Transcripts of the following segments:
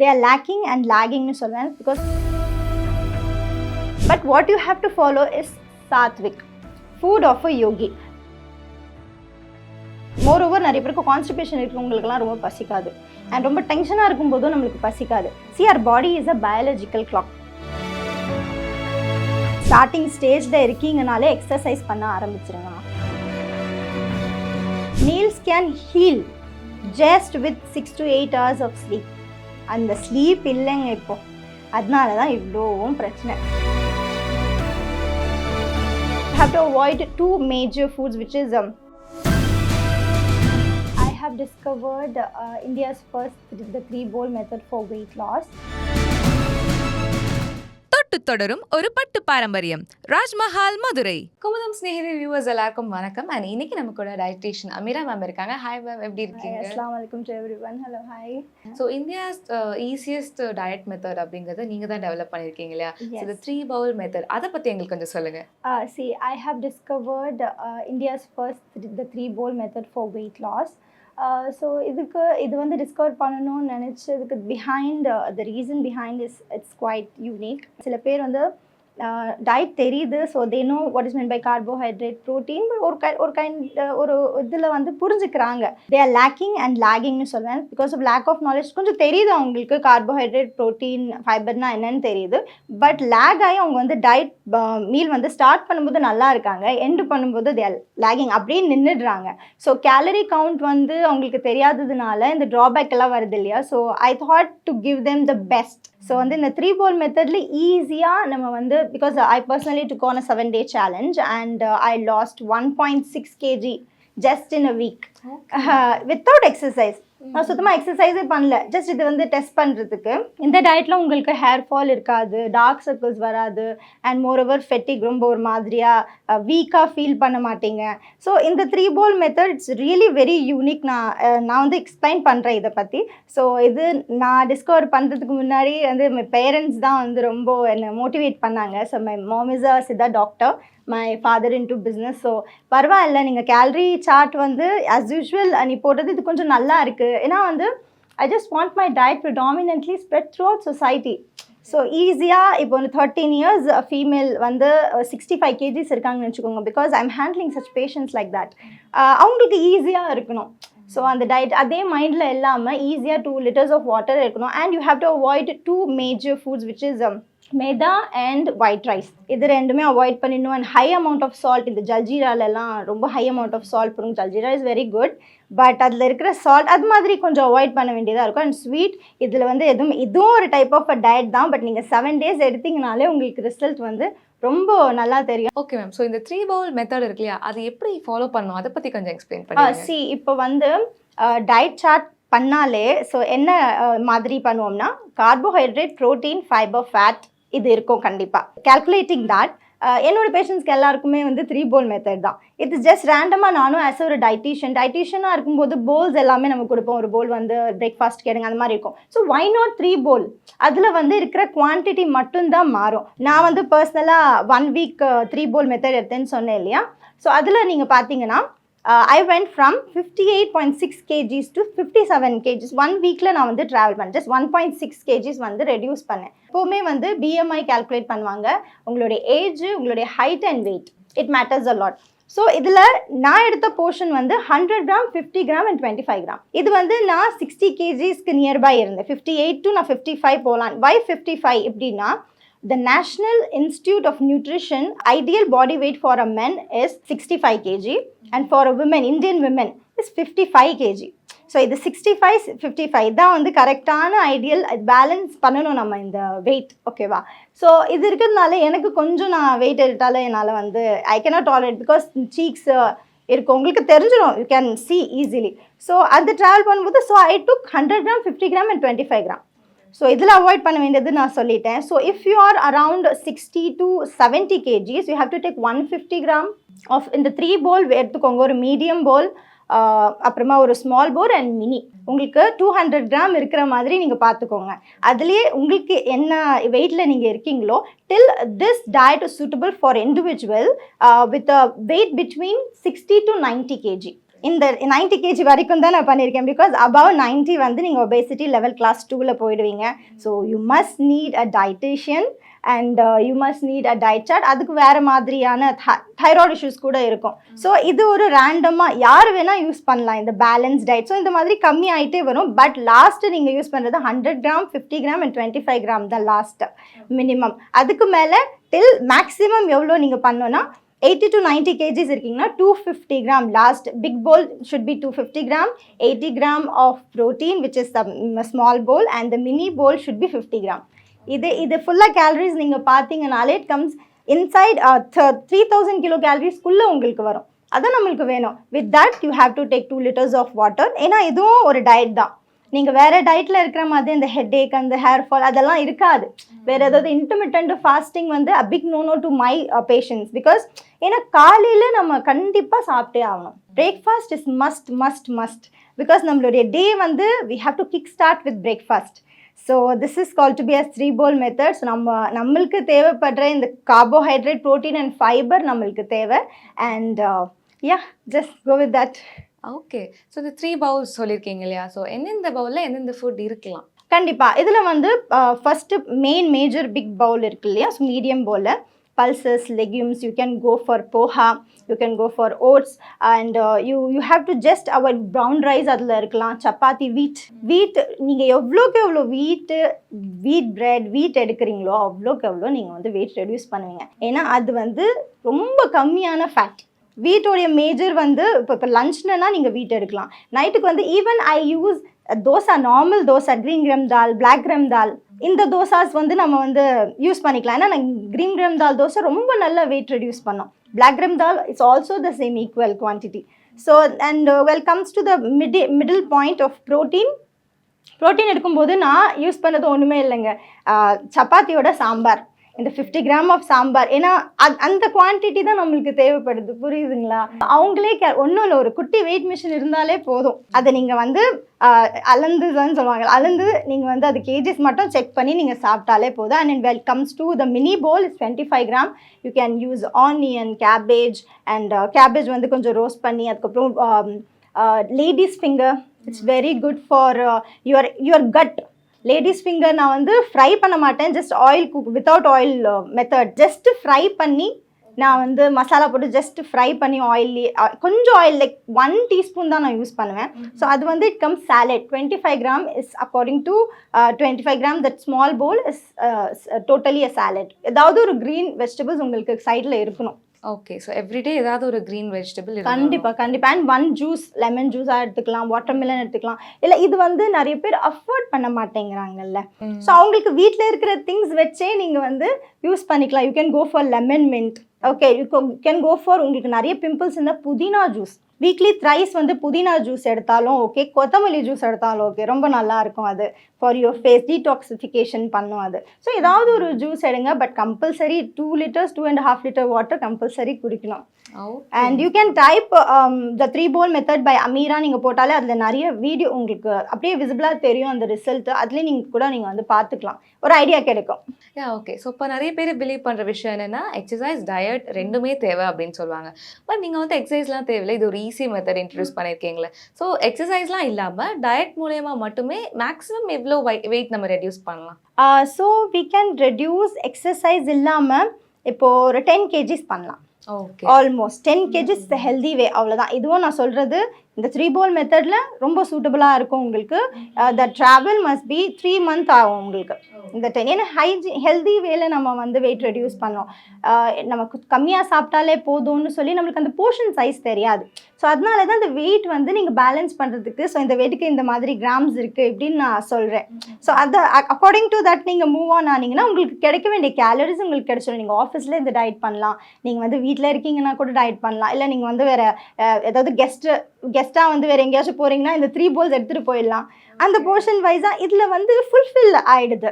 They are lacking and lagging nu solven because but what you have to follow is sattvic food of a yogi. Moreover நிறைய பேருக்கு constipation இருக்கிறவங்களுக்குலாம் ரொம்ப பசிக்காது and ரொம்ப டென்ஷனாக இருக்கும்போதும் நம்மளுக்கு பசிக்காது. See, our body is a biological clock. Starting ஸ்டேஜில் இருக்கீங்கனாலே எக்ஸசைஸ் பண்ண ஆரம்பிச்சிருங்க. Meals can heal just with 6 to 8 hours of sleep. அந்த ஸ்லீப் இல்லைங்க இப்போ, அதனால தான் இவ்வளோவும் பிரச்சனை. You have to avoid two major foods, which is I have discovered India's first the 3-bowl method for weight loss. தொடரும் ஒரு பட்டு பாரம்பரியம் ராஜ்மஹால் மதுரை. குமுதம் ஸ்நேகிதி வியூவர்ஸ் எல்லாருக்கும் வணக்கம். அண்ட் இன்னைக்கு நம்ம கூட டயட்டீஷியன் அமீரா மேம் இருக்காங்க. ஹாய் மேம், எப்படி இருக்கீங்க? அஸ்ஸலாமு அலைக்கும் to everyone. Hello, hi. So India's easiest diet method அப்படிங்கிறது நீங்கள் தான் டெவலப் பண்ணியிருக்கீங்க இல்லையா? ஸோ இந்த 3-bowl மெத்தட் அதை பற்றி எங்களுக்கு கொஞ்சம் சொல்லுங்க. See, I have discovered India's first the 3-bowl method for weight loss. So இது வந்து டிஸ்கவர் பண்ணணும்னு நினச்சதுக்கு behind the reason behind it's quite unique. சில பேர் வந்து டயட் தெரியுது, so they know what is mean by carbohydrate protein, ஒரு இதில் வந்து புரிஞ்சுக்கிறாங்க. தே ஆர் லேக்கிங் அண்ட் லேகிங்னு சொல்லுவேன். Because of lack of knowledge கொஞ்சம் தெரியுது அவங்களுக்கு கார்போஹைட்ரேட் ப்ரோட்டீன் ஃபைபர்னா என்னன்னு தெரியுது. பட் லேக் ஆகி அவங்க வந்து டயட் மீல் வந்து ஸ்டார்ட் பண்ணும்போது நல்லா இருக்காங்க, எண்டு பண்ணும்போது தே ஆர் லேகிங் அப்படியே நின்றுடுறாங்க. ஸோ கேலரி கவுண்ட் வந்து அவங்களுக்கு தெரியாததுனால இந்த ட்ராபேக் எல்லாம் வருது இல்லையா? So I thought to give them the best. So வந்து இந்த 3-bowl மெத்தட்ல ஈஸியாக நம்ம வந்து, because I personally took on a 7-day challenge and I lost 1.6 kg just in a week without exercise. நான் சுத்தமாக எக்ஸசைஸே பண்ணல, ஜஸ்ட் இது வந்து டெஸ்ட் பண்ணுறதுக்கு. இந்த டயட்டில் உங்களுக்கு ஹேர் ஃபால் இருக்காது, டார்க் சர்க்கிள்ஸ் வராது, அண்ட் மோரோவர் ஃபெட்டிக் ரொம்ப ஒரு மாதிரியாக வீக்காக ஃபீல் பண்ண மாட்டீங்க. ஸோ இந்த 3-bowl method it's really very unique. நான் வந்து எக்ஸ்பிளைன் பண்ணுறேன் இதை பற்றி. ஸோ இது நான் டிஸ்கவர் பண்ணுறதுக்கு முன்னாடி வந்து மை பேரண்ட்ஸ் தான் வந்து ரொம்ப என்னை மோட்டிவேட் பண்ணாங்க. So my mom is a Siddha doctor, my father into business. So பரவாயில்ல, நீங்கள் கேலரி சார்ட் வந்து ஆஸ் யூஷுவல் நீ போடுறது இது கொஞ்சம் நல்லா இருக்குது. ஏன்னா வந்து I just want my diet predominantly spread throughout society. So ஈஸியாக இப்போ வந்து 13 years ஃபீமேல் வந்து 65 kgs இருக்காங்கன்னு வச்சுக்கோங்க. Because I am handling such patients like that. அவங்களுக்கு ஈஸியாக இருக்கணும். ஸோ அந்த டயட் அதே மைண்டில் இல்லாமல் ஈஸியாக 2 liters ஆஃப் வாட்டர் இருக்கணும். And you have to avoid 2 major foods, which is மெதா அண்ட் ஒயிட் ரைஸ். இது ரெண்டுமே அவாய்ட் பண்ணிடணும். And high amount of salt, இந்த ஜல்ஜீராலெல்லாம் ரொம்ப ஹை அமௌண்ட் ஆஃப் சால்ட் போடுங்க. Jaljeera is very good, but அதில் இருக்கிற சால்ட் அது மாதிரி கொஞ்சம் அவாய்ட் பண்ண வேண்டியதாக இருக்கும். அண்ட் ஸ்வீட் இதில் வந்து இதுவும் ஒரு டைப் ஆஃப் அ டயட் தான். பட் நீங்கள் 7 days எடுத்தீங்கனாலே உங்களுக்கு ரிசல்ட் வந்து ரொம்ப நல்லா தெரியும். ஓகே மேம், ஸோ இந்த 3-bowl மெத்தட் இருக்கு இல்லையா, அது எப்படி ஃபாலோ பண்ணணும் அதை பற்றி கொஞ்சம் எக்ஸ்பிளைன் பண்ணுங்க. சி, இப்போ வந்து டயட் சார்ட் பண்ணாலே ஸோ என்ன மாதிரி பண்ணுவோம்னா, கார்போஹைட்ரேட், ப்ரோட்டீன், ஃபைபர், ஃபேட் இது இருக்கும் கண்டிப்பாக. கால்குலேட்டிங் தட் என்னோட பேஷண்ட்ஸ்க்கு எல்லாருக்குமே வந்து 3-bowl மெத்தட் தான். இட்ஸ் ஜஸ்ட் ரேண்டமாக நானும் ஆஸ் ஒரு டயட்டீஷியனாக இருக்கும்போது போல்ஸ் எல்லாமே நம்ம கொடுப்போம். ஒரு போல் வந்து பிரேக்ஃபாஸ்ட் கேடுங்க அந்த மாதிரி இருக்கும். So why not 3-bowl? அதில் வந்து இருக்கிற குவான்டிட்டி மட்டும்தான் மாறும். நான் வந்து பர்சனலாக 1 week 3-bowl மெத்தட் எடுத்தேன்னு சொன்னேன் இல்லையா? ஸோ அதில் நீங்கள் பார்த்தீங்கன்னா I went from 58.6 kgs to 57 kgs. 1 weekல நான் வந்து ட்ராவல் பண்ணேன். ஜஸ்ட் 1.6 kgs வந்து ரெடியூஸ் பண்ணேன். எப்போவுமே வந்து BMI கால்குலேட் பண்ணுவாங்க. உங்களுடைய ஏஜ், உங்களுடைய height and weight, it matters a lot. So இதில் நான் எடுத்த போர்ஷன் வந்து 100 grams, 50 grams and 25 grams. இது வந்து நான் 60 kgsக்கு நியர்பை இருந்தேன். 58 to நான் 55 போகலாம். Why 55? எப்படின்னா, the National Institute of Nutrition ideal body weight for a man is 65 kg and for a woman, Indian women, is 55 kg. So இது 65, 55 தான் வந்து கரெக்டான ஐடியல். பேலன்ஸ் பண்ணணும் நம்ம இந்த வெயிட், ஓகேவா? ஸோ இது இருக்கிறதுனால எனக்கு கொஞ்சம் நான் வெயிட் எடுத்தாலும் என்னால் வந்து I cannot tolerate, because cheeks இருக்கும், உங்களுக்கு தெரிஞ்சிடும், you can see easily. So அது ட்ராவல் பண்ணும்போது so I took 100 grams, 50 grams and 25 grams. So இதில் அவாய்ட் பண்ண வேண்டியது நான் சொல்லிட்டேன். So if you are around 60 to 70 kgs, you have to take 150 grams of இந்த 3-bowl எடுத்துக்கோங்க. ஒரு மீடியம் போல், அப்புறமா ஒரு ஸ்மால் போல் அண்ட் மினி. உங்களுக்கு 200 grams இருக்கிற மாதிரி நீங்கள் பார்த்துக்கோங்க. அதுலேயே உங்களுக்கு என்ன வெயிட்டில் நீங்கள் இருக்கீங்களோ, till this diet is suitable for individual with a weight between 60 to 90 kg. இந்த 90 kg வரைக்கும் தான் நான் பண்ணியிருக்கேன். பிகாஸ் above 90 வந்து நீங்கள் ஒபேசிட்டி லெவல் கிளாஸ் 2ல போயிடுவீங்க. So you must need a dietitian and you must need a diet chart. அதுக்கு வேறு மாதிரியான தைராய்டு இஷ்யூஸ் கூட இருக்கும். ஸோ இது ஒரு ரேண்டமாக யார் வேணால் யூஸ் பண்ணலாம் இந்த பேலன்ஸ் டயட். ஸோ இந்த மாதிரி கம்மி ஆகிட்டே வரும். பட் லாஸ்ட்டு நீங்கள் யூஸ் பண்ணுறது 100 கிராம், 50 கிராம் அண்ட் 25 கிராம் தான் லாஸ்ட்டு மினிமம். அதுக்கு மேலே டில் மேக்ஸிமம் எவ்வளோ நீங்கள் பண்ணோன்னா 80 to 90 kgs இருக்கீங்கன்னா 250 gram last big bowl should be 250 gram, 80 gram of protein which is the small bowl and the mini bowl should be 50 gram. இது ஃபுல்லாக calories நீங்கள் பார்த்தீங்கனாலே it comes inside 3000 kilo calories குள்ளே உங்களுக்கு வரும். அதான் நம்மளுக்கு வேணும். with that you have to take 2 liters of water. ஏன்னா இதுவும் ஒரு டயட் தான். நீங்கள் வேறு டயட்டில் இருக்கிற மாதிரி அந்த ஹெட்ஏக் அந்த ஹேர் ஃபால் அதெல்லாம் இருக்காது. வேறு ஏதாவது இன்டர்மிட்டன்ட் ஃபாஸ்டிங் வந்து a big no to my patients. Because ஏன்னா காலையில் நம்ம கண்டிப்பாக சாப்பிட்டே ஆகணும். Breakfast is must must must. Because நம்மளுடைய டே வந்து we have to kick start with breakfast. So this is call to be as 3 bowl methods. நம்மளுக்கு தேவைப்படுற இந்த கார்போஹைட்ரேட், ப்ரோட்டீன் அண்ட் ஃபைபர் நம்மளுக்கு தேவை. And just go with that. Okay. So இந்த 3 bowls சொல்லியிருக்கீங்க இல்லையா? ஸோ எந்தெந்த பவுலில் எந்தெந்த ஃபுட் இருக்கலாம்? கண்டிப்பாக இதில் வந்து ஃபஸ்ட்டு மேஜர் பிக் பவுல் இருக்கு இல்லையா? ஸோ மீடியம் பவுலில் pulses, legumes, you can go for poha, you can go for oats and you have to just our brown rice அதில் இருக்கலாம். சப்பாத்தி, வீட் நீங்கள் எவ்வளோக்கு எவ்வளோ வீட் பிரெட் எடுக்கிறீங்களோ அவ்வளோக்கு எவ்வளோ நீங்கள் வந்து வெயிட் ரெடியூஸ் பண்ணுவீங்க. ஏன்னா அது வந்து ரொம்ப கம்மியான ஃபேட். வீட்டோடைய மேஜர் வந்து இப்போ லஞ்ச்னா நீங்கள் வீட் எடுக்கலாம். நைட்டுக்கு வந்து even I use dosa, normal dosa, green gram dal, black gram dal, இந்த தோசாஸ் வந்து நம்ம வந்து யூஸ் பண்ணிக்கலாம். ஏன்னா க்ரீன் கிரம் தால் தோசை ரொம்ப நல்லா வெயிட் ரெடியூஸ் பண்ணோம். Black gram dal it's also the same equal quantity. So and comes to the middle point of protein எடுக்கும்போது நான் யூஸ் பண்ணது ஒன்றுமே இல்லைங்க. சப்பாத்தியோட சாம்பார், இந்த 50 கிராம் ஆஃப் சாம்பார். ஏன்னா அந்த குவான்டிட்டி தான் நம்மளுக்கு தேவைப்படுது. புரியுதுங்களா? அவங்களே ஒன்றும் இல்லை, ஒரு குட்டி வெயிட் மிஷின் இருந்தாலே போதும். அதை நீங்கள் வந்து அளந்துதான் சொல்லுவாங்க. அளந்து நீங்கள் வந்து அது கேஜிஸ் மட்டும் செக் பண்ணி நீங்கள் சாப்பிட்டாலே போதும். And well comes to the mini bowl is 25 gram. You can use onion, cabbage and cabbage வந்து கொஞ்சம் ரோஸ்ட் பண்ணி அதுக்கப்புறம் ladies finger. It's very good for your gut. Ladies finger நான் வந்து ஃப்ரை பண்ண மாட்டேன். Just oil cook without oil method. Just fry பண்ணி நான் வந்து மசாலா போட்டு ஜஸ்ட் ஃப்ரை பண்ணி ஆயிலே கொஞ்சம் ஆயில் லைக் 1 teaspoon தான் நான் யூஸ் பண்ணுவேன். ஸோ அது வந்து it comes salad. 25 gram is according to 25 gram that small bowl is totally a salad. ஏதாவது ஒரு க்ரீன் வெஜிடபிள்ஸ் உங்களுக்கு சைடில் இருக்கணும். ஓகே. ஸோ எவ்ரிடே ஏதாவது ஒரு க்ரீன் வெஜிடபிள் கண்டிப்பாக. அண்ட் 1 ஜூஸ், லெமன் ஜூஸாக எடுத்துக்கலாம், வாட்டர்மெலன் எடுத்துக்கலாம். இல்லை இது வந்து நிறைய பேர் அஃபோர்ட் பண்ண மாட்டேங்கிறாங்கல்ல. ஸோ அவங்களுக்கு வீட்டில் இருக்கிற திங்ஸ் வச்சே நீங்கள் வந்து யூஸ் பண்ணிக்கலாம். You can go for lemon mint. Okay, you can go for உங்களுக்கு நிறைய பிம்பிள்ஸ் இருந்தால் புதினா ஜூஸ். வீக்லி த்ரைஸ் வந்து புதினா ஜூஸ் எடுத்தாலும் ஓகே, கொத்தமல்லி ஜூஸ் எடுத்தாலும் ஓகே, ரொம்ப நல்லா இருக்கும். அது ஃபார் யுவர் ஃபேஸ் டீடாக்சிஃபிகேஷன் பண்ணும் அது. ஸோ ஏதாவது ஒரு ஜூஸ் எடுங்க. But compulsory 2 liters 2.5 liter water compulsory குடிக்கணும். And you can type the 3 bowl method by Ameera நீங்கள் போட்டாலே அதில் நிறைய வீடியோ உங்களுக்கு அப்படியே விசிபிளாக தெரியும் அந்த ரிசல்ட். அதுலேயே நீங்கள் வந்து பார்த்துக்கலாம், ஒரு ஐடியா கிடைக்கும். ஓகே. ஸோ இப்போ நிறைய பேர் பிலீவ் பண்ணுற விஷயம் என்னென்னா எக்ஸசைஸ், டயட் ரெண்டுமே தேவை அப்படின்னு சொல்லுவாங்க. பட் நீங்கள் வந்து எக்ஸசைஸ்லாம் தேவையில்லை, இது ஒரு ஈஸி மெத்தட் இன்ட்ரடியூஸ் பண்ணியிருக்கீங்களே. ஸோ எக்ஸசைஸ்லாம் இல்லாமல் டயட் மூலயமா மட்டுமே மேக்ஸிமம் எவ்வளோ வெயிட் நம்ம ரெடியூஸ் பண்ணலாம்? So we can reduce exercise இல்லாமல் இப்போது ஒரு 10 kgs பண்ணலாம். Okay. Almost 10 kgs the healthy way. அவ்வளோதான். இதுவும் நான் சொல்கிறது இந்த 3 bowl மெத்தடில் ரொம்ப சூட்டபுளாக இருக்கும் உங்களுக்கு. த ட்ராவல் மஸ்ட் பி 3 months ஆகும் உங்களுக்கு இந்த 10. ஏன்னா ஹெல்தி வேல நம்ம வந்து வெயிட் ரெடியூஸ் பண்ணோம். நமக்கு கம்மியாக சாப்பிட்டாலே போதும்னு சொல்லி நம்மளுக்கு அந்த போர்ஷன் சைஸ் தெரியாது. ஸோ அதனால தான் இந்த வெயிட் வந்து நீங்கள் பேலன்ஸ் பண்ணுறதுக்கு ஸோ இந்த வெயிட்டுக்கு இந்த மாதிரி கிராம்ஸ் இருக்குது இப்படின்னு நான் சொல்கிறேன். ஸோ அதை அக்கார்டிங் டு தட் நீங்கள் மூவ் ஆன் ஆனீங்கன்னா உங்களுக்கு கிடைக்க வேண்டிய கேலரிஸ் உங்களுக்கு கிடைச்சிடும். நீங்கள் ஆஃபீஸில் இந்த டயட் பண்ணலாம், நீங்கள் வந்து வீட்டில் இருக்கீங்கன்னா கூட டயட் பண்ணலாம். இல்லை நீங்கள் வந்து வேறு ஏதாவது கெஸ்ட்டாக வந்து வேறு எங்கேயாச்சும் போகிறீங்கன்னா இந்த 3 bowls எடுத்துகிட்டு போயிடலாம். அந்த போர்ஷன் வைஸாக இதில் வந்து ஃபுல்ஃபில் ஆகிடுது.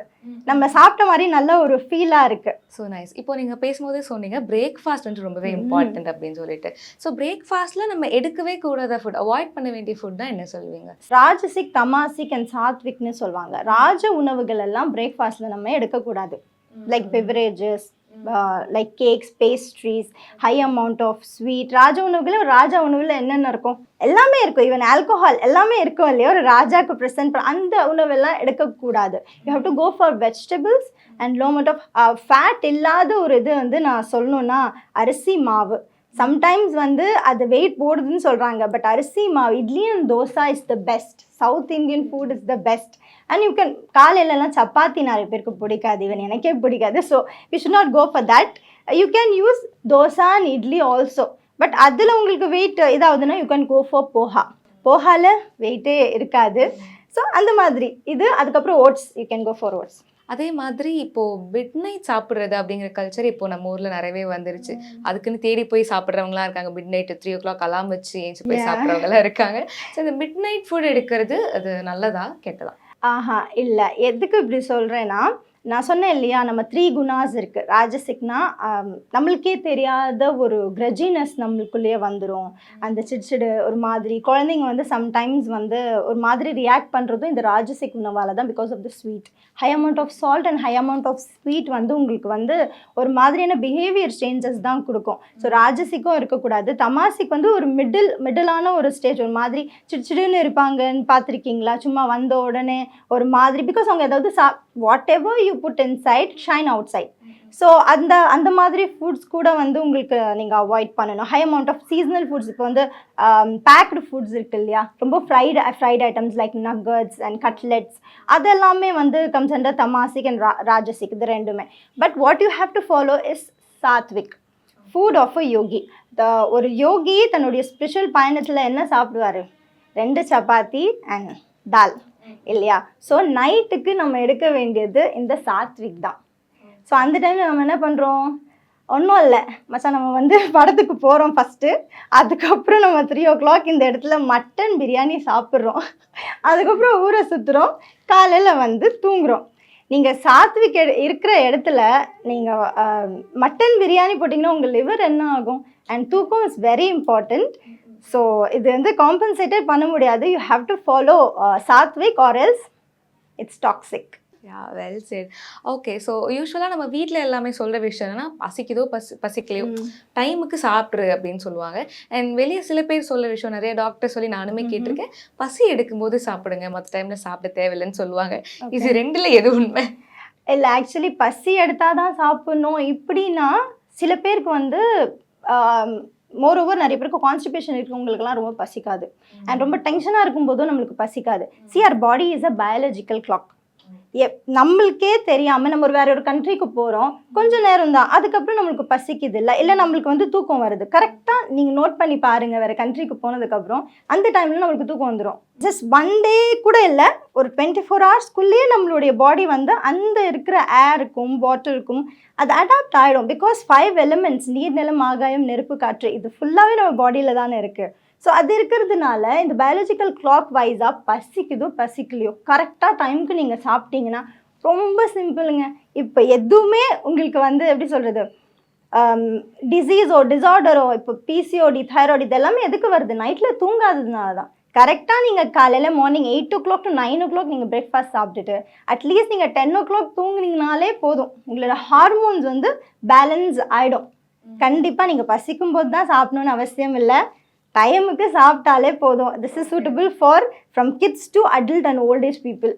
நம்ம சாப்பிட்ட மாதிரி நல்ல ஒரு ஃபீலாக இருக்குது. So nice. இப்போ நீங்கள் பேசும்போதே சொன்னீங்க பிரேக்ஃபாஸ்ட் வந்து ரொம்பவே இம்பார்ட்டன்ட் அப்படின்னு சொல்லிட்டு. ஸோ பிரேக்ஃபாஸ்ட்டில் நம்ம எடுக்கவே கூடாத ஃபுட், அவாய்ட் பண்ண வேண்டிய ஃபுட் தான் என்ன சொல்லுவீங்க? ராஜசிக், தமாசிக் அண்ட் சாத்விக்னு சொல்லுவாங்க. ராஜ உணவுகள் எல்லாம் பிரேக்ஃபாஸ்ட்டில் நம்ம எடுக்கக்கூடாது. Like beverages, like cakes, pastries, high amount of sweet. ராஜா உணவில் என்னென்ன இருக்கும் எல்லாமே இருக்கும். ஈவன் ஆல்கோஹால் எல்லாமே இருக்கும் இல்லையா, ஒரு ராஜாக்கு ப்ரெசென்ட் அந்த உணவெல்லாம் எடுக்கக்கூடாது. You have to go for vegetables and low amount of fat இல்லாத ஒரு இது வந்து நான் சொல்லணுன்னா அரிசி மாவு. சம்டைம்ஸ் வந்து அது வெயிட் போடுதுன்னு சொல்கிறாங்க, பட் அரிசி மாவு idli and dosa is the best. South Indian food is the best. And you can காலையிலலாம் சப்பாத்தி நிறைய பேருக்கு பிடிக்காது, ஈவன் எனக்கே பிடிக்காது. So we should not go for that. You can use dosa and idli also. But அதில் உங்களுக்கு வெயிட் இதாகுதுன்னா யூ கேன் கோ ஃபார் போஹாவில் வெயிட்டே இருக்காது. ஸோ அந்த மாதிரி இது. அதுக்கப்புறம் oats, you can go for oats. அதே மாதிரி இப்போது மிட் நைட் சாப்பிட்றது அப்படிங்கிற கல்ச்சர் இப்போ நம்ம ஊரில் நிறையவே வந்துருச்சு. அதுக்குன்னு தேடி போய் சாப்பிட்றவங்களாம் இருக்காங்க. மிட் நைட்டு 3 o'clock அலாம் வச்சு ஏஞ்சி போய் சாப்பிட்றவங்களாம் இருக்காங்க. ஸோ இந்த மிட் நைட் ஃபுட் எடுக்கிறது அது நல்லதா கெட்டதா? இல்லை. எதுக்கு இப்படி சொல்கிறேன்னா, நான் சொன்னேன் இல்லையா, நம்ம 3 குணாஸ் இருக்குது. ராஜசிக்னா நம்மளுக்கே தெரியாத ஒரு கிரஜினஸ் நம்மளுக்குள்ளேயே வந்துடும். அந்த சிடு ஒரு மாதிரி குழந்தைங்க வந்து சம்டைம்ஸ் வந்து ஒரு மாதிரி ரியாக்ட் பண்ணுறதும் இந்த ராஜசிக் உணவால் தான், because of the sweet. High amount of salt and high amount of sweet வந்து உங்களுக்கு வந்து ஒரு மாதிரியான பிஹேவியர் சேஞ்சஸ் தான் கொடுக்கும். ஸோ ராஜசிக்கும் இருக்கக்கூடாது. தமாசிக் வந்து ஒரு மிடிலான ஒரு ஸ்டேஜ், ஒரு மாதிரி சிடுன்னு இருப்பாங்கன்னு பார்த்துருக்கீங்களா? சும்மா வந்த உடனே ஒரு மாதிரி, பிகாஸ் அவங்க ஏதாவது whatever you put inside shine outside. So அந்த மாதிரி ஃபுட்ஸ் கூட வந்து உங்களுக்கு நீங்கள் அவாய்ட் பண்ணணும். High amount of seasonal foods, இப்போ வந்து பேக்டு ஃபுட்ஸ் இருக்குது இல்லையா, ரொம்ப fried items like nuggets and cutlets, அதெல்லாமே வந்து comes under tamasic and rajasic, இது ரெண்டுமே. But what you have to follow is sattvic food of a yogi. ஒரு யோகி தன்னுடைய ஸ்பெஷல் பயணத்தில் என்ன சாப்பிடுவார்? 2 சப்பாத்தி அண்ட் தால் இல்லையா? ஸோ நைட்டுக்கு நம்ம எடுக்க வேண்டியது இந்த சாத்விக் தான். ஸோ அந்த டைமில் நம்ம என்ன பண்ணுறோம்? ஒன்றும் இல்லை மச்சான், நம்ம வந்து படத்துக்கு போகிறோம் ஃபஸ்ட்டு, அதுக்கப்புறம் நம்ம 3 o'clock இந்த இடத்துல மட்டன் பிரியாணி சாப்பிட்றோம், அதுக்கப்புறம் ஊரை சுற்றுறோம், காலையில் வந்து தூங்குகிறோம். நீங்கள் சாத்விக் இருக்கிற இடத்துல நீங்கள் மட்டன் பிரியாணி போட்டிங்கன்னா உங்கள் லிவர் என்ன ஆகும்? அண்ட் தூக்கம் இஸ் வெரி இம்பார்ட்டண்ட். ஸோ இது வந்து காம்பன்சேட்டட் பண்ண முடியாது. You have to follow Satwik or else it's toxic. Well set. Okay. So யூஸ்வலாக நம்ம வீட்டில் எல்லாமே சொல்கிற விஷயம் என்னன்னா, பசிக்குதோ பசிக்கலையோ டைமுக்கு சாப்பிட்ரு அப்படின்னு சொல்லுவாங்க. அண்ட் வெளியே சில பேர் சொல்கிற விஷயம், நிறைய டாக்டர் சொல்லி நானுமே கேட்டிருக்கேன், பசி எடுக்கும்போது சாப்பிடுங்க, மற்ற டைமில் சாப்பிட தேவையில்லைன்னு சொல்லுவாங்க. இது ரெண்டில் எது உண்மை? இல்லை, ஆக்சுவலி பசி எடுத்தால் தான் சாப்பிட்ணும் இப்படின்னா சில பேருக்கு வந்து மோரோவர் நிறைய பேருக்கு கான்ஸ்டிபேஷன் இருக்கவங்களுக்குலாம் ரொம்ப பசிக்காது. அண்ட் ரொம்ப டென்ஷனாக இருக்கும்போதும் நம்மளுக்கு பசிக்காது. our body is a biological clock. நம்மளுக்கே தெரியாமல் நம்ம வேற ஒரு கண்ட்ரிக்கு போகிறோம், கொஞ்சம் நேரம் தான், அதுக்கப்புறம் நம்மளுக்கு பசிக்குது இல்லை நம்மளுக்கு வந்து தூக்கம் வருது. கரெக்டாக நீங்கள் நோட் பண்ணி பாருங்கள், வேறு கண்ட்ரிக்கு போனதுக்கப்புறம் அந்த டைமில் நம்மளுக்கு தூக்கம் வந்துடும். ஜஸ்ட் 1 day கூட இல்லை, ஒரு 24 hours நம்மளுடைய பாடி வந்து அந்த இருக்கிற ஏருக்கும் வாட்டருக்கும் அது அடாப்ட் ஆகிடும். பிகாஸ் 5 elements நீர், நிலம், ஆகாயம், நெருப்பு, காற்று, இது ஃபுல்லாகவே நம்ம பாடியில் தானே இருக்குது. ஸோ அது இருக்கிறதுனால இந்த பயாலஜிக்கல் கிளாக் வைஸாக பசிக்குதோ பசிக்கலையோ கரெக்டாக டைமுக்கு நீங்கள் சாப்பிட்டீங்கன்னா ரொம்ப சிம்பிளுங்க. இப்போ எதுவுமே உங்களுக்கு வந்து எப்படி சொல்கிறது, டிசீஸோ டிஸார்டரோ, இப்போ பிசிஓடி, தைராய்டு, இதெல்லாமே எதுக்கு வருது? நைட்டில் தூங்காததுனால தான். கரெக்டாக நீங்கள் காலையில் மார்னிங் 8 o'clock to 9 o'clock நீங்கள் பிரேக்ஃபாஸ்ட் சாப்பிட்டுட்டு அட்லீஸ்ட் நீங்கள் 10 o'clock தூங்குனீங்கனாலே போதும், உங்களோட ஹார்மோன்ஸ் வந்து பேலன்ஸ் ஆகிடும். கண்டிப்பாக நீங்கள் பசிக்கும் போது தான் சாப்பிடணுன்னு அவசியம் இல்லை, டைமுக்கு சாப்பிட்டாலே போதும். This is suitable for from kids to adult and old age people.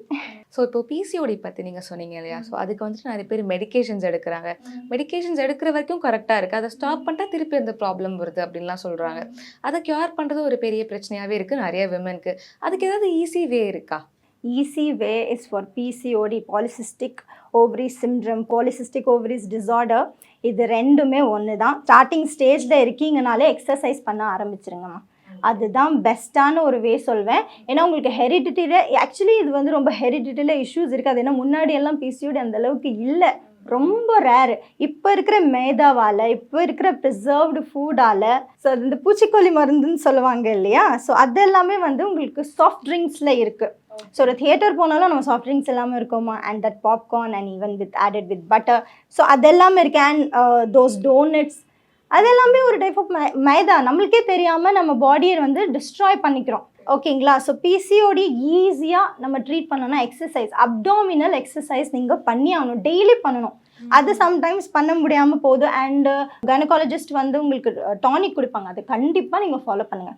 So இப்போ பிசிஓடி பற்றி நீங்கள் சொன்னீங்க இல்லையா? ஸோ அதுக்கு வந்துட்டு நிறைய பேர் மெடிக்கேஷன்ஸ் எடுக்கிறாங்க. மெடிக்கேஷன்ஸ் எடுக்கிற வரைக்கும் கரெக்டாக இருக்குது, அதை ஸ்டாப் பண்ணிட்டா திருப்பி அந்த ப்ராப்ளம் வருது அப்படின்லாம் சொல்கிறாங்க. அதை க்யூர் பண்ணுறது ஒரு பெரிய பிரச்சனையாகவே இருக்குது நிறைய விமனுக்கு. அதுக்கு ஏதாவது ஈஸி வே இருக்கா? Easy way is for PCOD, polycystic ovaries syndrome, polycystic ovaries disorder. இது ரெண்டுமே ஒன்று தான். ஸ்டார்டிங் ஸ்டேஜில் இருக்கீங்கனாலே எக்ஸசைஸ் பண்ண ஆரம்பிச்சிருங்கம்மா, அதுதான் பெஸ்ட்டான ஒரு வே சொல்வேன். ஏன்னா உங்களுக்கு ஹெரிடிட்டியில் ஆக்சுவலி இது வந்து ரொம்ப ஹெரிடிட்டியில் இஷ்யூஸ் இருக்காது. ஏன்னா முன்னாடியெல்லாம் பிசிஓடி அந்தளவுக்கு இல்லை, ரொம்ப ரேரு. இப்போ இருக்கிற மேதாவால், இப்போ இருக்கிற ப்ரிசர்வ்டு ஃபுட்டால், ஸோ அது இந்த பூச்சிக்கொல்லி மருந்துன்னு சொல்லுவாங்க இல்லையா, ஸோ அதெல்லாமே வந்து உங்களுக்கு சாஃப்ட் ட்ரிங்க்ஸில் இருக்குது. ஸோ ஒரு தியேட்டர் போனாலும் நம்ம சாஃப்ட் ட்ரிங்க்ஸ் எல்லாமே இருக்கோமா, and that popcorn and even with added with butter, so அதெல்லாமே இருக்குது. அண்ட் தோஸ் டோனட்ஸ், அதெல்லாமே ஒரு டைப் ஆஃப் மைதா. நம்மளுக்கே தெரியாமல் நம்ம பாடியை வந்து டிஸ்ட்ராய் பண்ணிக்கிறோம். ஓகேங்களா? ஸோ பிசிஓடி ஈஸியாக நம்ம ட்ரீட் பண்ணணும்னா எக்ஸசைஸ், அப்டாமினல் எக்ஸசைஸ் நீங்கள் பண்ணி ஆகணும், டெய்லி பண்ணணும். அது சம்டைம்ஸ் பண்ண முடியாமல் போகுது. அண்டு கைனகாலஜிஸ்ட் வந்து உங்களுக்கு டானிக் கொடுப்பாங்க, அது கண்டிப்பாக நீங்கள் ஃபாலோ பண்ணுங்கள்.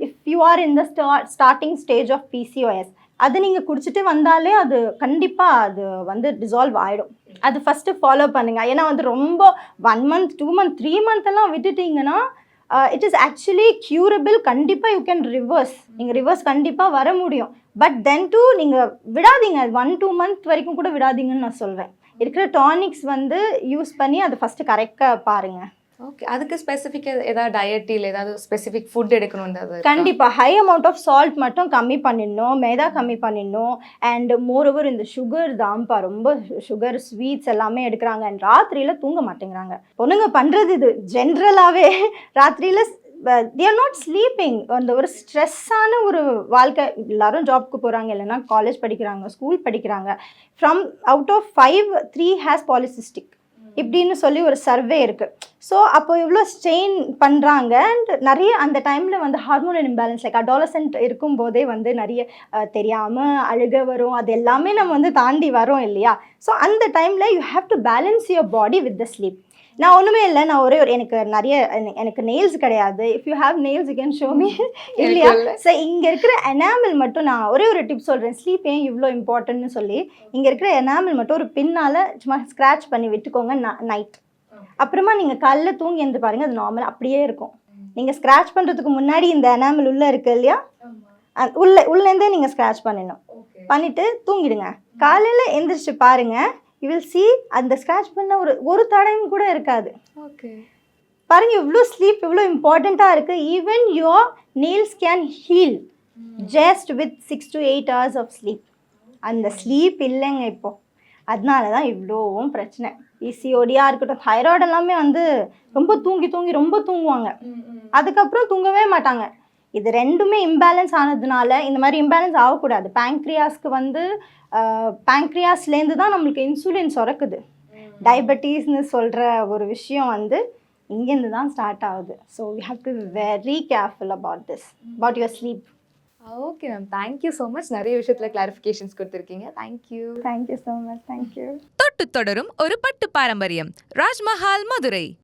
If you are in the starting stage of PCOS, அது நீங்கள் குடிச்சிட்டு வந்தாலே அது கண்டிப்பாக அது வந்து டிசால்வ் ஆகிடும். அது ஃபஸ்ட்டு ஃபாலோ பண்ணுங்கள். ஏன்னா வந்து ரொம்ப 1 month 2 month 3 month எல்லாம் விட்டுட்டிங்கன்னா இட் இஸ் ஆக்சுவலி க்யூரபிள். கண்டிப்பாக யூ கேன் ரிவர்ஸ், நீங்கள் ரிவர்ஸ் கண்டிப்பாக வர முடியும். பட் தென் டூ நீங்கள் விடாதீங்க, 1-2 month வரைக்கும் கூட விடாதீங்கன்னு நான் சொல்வேன். இருக்கிற டானிக்ஸ் வந்து யூஸ் பண்ணி அதை ஃபஸ்ட்டு கரெக்டாக பாருங்கள். ஓகே, அதுக்கு ஸ்பெசிஃபிக்காக ஏதாவது டயட் இல்லை ஏதாவது ஸ்பெசிஃபிக் ஃபுட் எடுக்கணுன்றது? கண்டிப்பாக ஹை அமௌண்ட் ஆஃப் சால்ட் மட்டும் கம்மி பண்ணிடணும், மைதா கம்மி பண்ணிடணும். அண்ட் மோரோவர் இந்த சுகர் தான்ப்பா, ரொம்ப சுகர் ஸ்வீட்ஸ் எல்லாமே எடுக்கிறாங்க அண்ட் ராத்திரியில் தூங்க மாட்டேங்கிறாங்க. பொண்ணுங்க பண்ணுறது இது ஜென்ரலாகவே, ராத்திரியில் they are not sleeping. அந்த ஒரு ஸ்ட்ரெஸ்ஸான ஒரு வாழ்க்கை. எல்லாரும் ஜாப்க்கு போகிறாங்க, இல்லைன்னா காலேஜ் படிக்கிறாங்க, ஸ்கூல் படிக்கிறாங்க. From out of 5, 3 has polycystic இப்படின்னு சொல்லி ஒரு சர்வே இருக்குது. ஸோ அப்போ இவ்வளோ ஸ்ட்ரெயின் பண்ணுறாங்க. அண்ட் நிறைய அந்த டைமில் வந்து ஹார்மோனல் இம்பேலன்ஸ், லைக் அடாலசென்ட் இருக்கும்போதே வந்து நிறைய தெரியாமல் அழுக வரும், அது எல்லாமே நம்ம வந்து தாண்டி வரோம் இல்லையா? ஸோ அந்த டைமில் you have to balance your body with the sleep. நான் ஒன்றுமே இல்லை, நான் ஒரே ஒரு எனக்கு நெயில்ஸ் கிடையாது. If you have nails you can show me இல்லையா? ஸோ இங்கே இருக்கிற எனாமல் மட்டும் நான் ஒரே ஒரு டிப் சொல்கிறேன், ஸ்லீப் ஏன் இவ்வளோ இம்பார்ட்டன்ட்னு சொல்லி. இங்கே இருக்கிற எனாமல் மட்டும் ஒரு பின்னால் சும்மா ஸ்க்ராட்ச் பண்ணி விட்டுக்கோங்க நைட். அப்புறமா நீங்கள் காலைல தூங்கி எழுந்து பாருங்கள், அது நார்மல் அப்படியே இருக்கும். நீங்கள் ஸ்க்ராட்ச் பண்ணுறதுக்கு முன்னாடி இந்த எனாமல் உள்ளே இருக்குது இல்லையா, உள்ளேருந்தே நீங்கள் ஸ்க்ராட்ச் பண்ணிடணும். பண்ணிவிட்டு தூங்கிடுங்க. காலையில் எந்திரிச்சு பாருங்கள், யூ வில் see அந்த ஸ்க்ராட்ச் பண்ண ஒரு தடயம் கூட இருக்காது. ஓகே, பாருங்கள் இவ்வளோ ஸ்லீப் இவ்வளோ இம்பார்ட்டண்ட்டாக இருக்குது. Even your nails can heal just with 6 to 8 hours of sleep. அந்த ஸ்லீப் இல்லைங்க இப்போது, அதனால தான் இவ்வளோவும் பிரச்சனை. பிசிஓடியாக இருக்கட்டும், தைராய்டு எல்லாமே வந்து ரொம்ப தூங்குவாங்க, அதுக்கப்புறம் தூங்கவே மாட்டாங்க. இது ரெண்டுமே இம்பேலன்ஸ் ஆனதுனால, இந்த மாதிரி இம்பேலன்ஸ் ஆகக்கூடாது. பேங்க்ரியாஸ்க்கு வந்து பேங்க்ரியாஸ்லேருந்து தான் நம்மளுக்கு இன்சுலின் சுரக்குது. டயபெட்டிஸ்னு சொல்கிற ஒரு விஷயம் வந்து இங்கேருந்து தான் ஸ்டார்ட் ஆகுது. So we have to be very careful about this, about your sleep. Okay ma'am, thank you so much. நிறைய விஷயத்தில் கிளாரிஃபிகேஷன்ஸ் கொடுத்துருக்கீங்க. Thank you so much. தேங்க்யூ. தொட்டு தொடரும் ஒரு பட்டு பாரம்பரியம். ராஜ்மஹால், மதுரை.